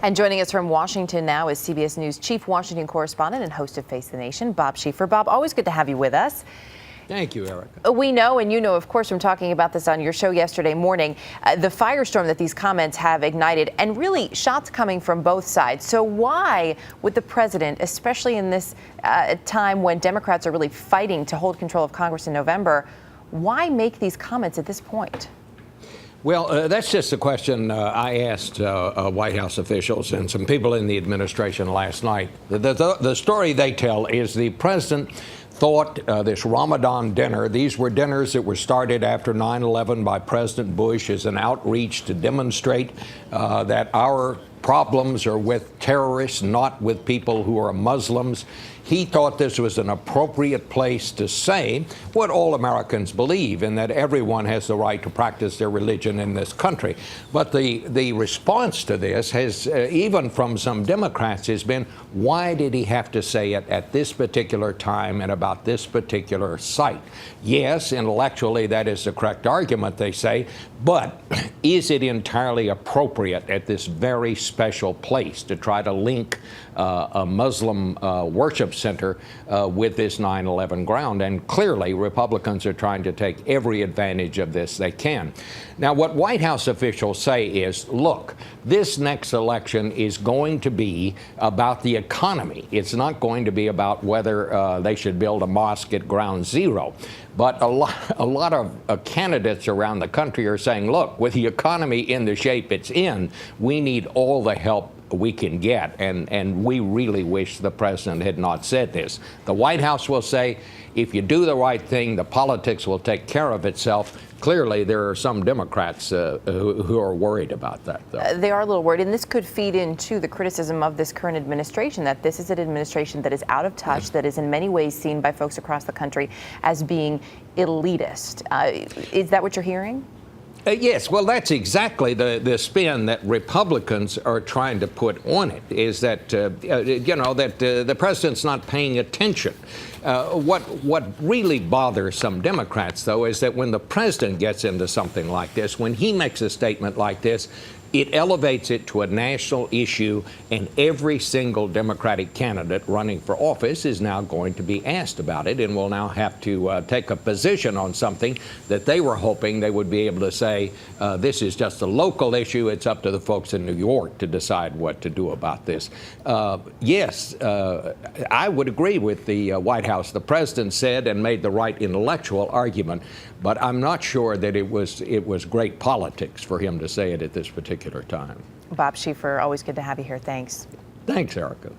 And joining us from Washington now is CBS News Chief Washington correspondent and host of Face the Nation, Bob Schieffer. Bob, always good to have you with us. Thank you, Erica. We know, and you know, of course, from talking about this on your show yesterday morning, the firestorm that these comments have ignited, and really shots coming from both sides. So why would the president, especially in this time when Democrats are really fighting to hold control of Congress in November, why make these comments at this point? Well, that's just a question I asked White House officials and some people in the administration last night. The story they tell is the president thought this Ramadan dinner, these were dinners that were started after 9/11 by President Bush as an outreach to demonstrate that our problems are with terrorists, not with people who are Muslims. He thought this was an appropriate place to say what all Americans believe, and that everyone has the right to practice their religion in this country. But the response to this has, even from some Democrats, has been, why did he have to say it at this particular time and about this particular site? Yes, intellectually, that is the correct argument, they say, but is it entirely appropriate at this very special place to try to link a Muslim worship center with this 9/11 ground? And clearly, Republicans are trying to take every advantage of this they can. Now, what White House officials say is, look, this next election is going to be about the economy. It's not going to be about whether they should build a mosque at ground zero. But a lot of candidates around the country are saying, look, with the economy in the shape it's in, we need all the help we can get, and we really wish the president had not said this. The White House will say, if you do the right thing, the politics will take care of itself. Clearly, there are some Democrats who are worried about that, though. They are a little worried, and this could feed into the criticism of this current administration, that this is an administration that is out of touch, that is in many ways seen by folks across the country as being elitist. Is that what you're hearing? Yes, well, that's exactly the spin that Republicans are trying to put on it, is that, the president's not paying attention. What really bothers some Democrats, though, is that when the president gets into something like this, when he makes a statement like this, it elevates it to a national issue, and every single Democratic candidate running for office is now going to be asked about it and will now have to take a position on something that they were hoping they would be able to say, this is just a local issue. It's up to the folks in New York to decide what to do about this. Yes, I would agree with the White House. The president said and made the right intellectual argument, but I'm not sure that it was great politics for him to say it at this particular time. Bob Schieffer, always good to have you here. Thanks. Thanks, Erica.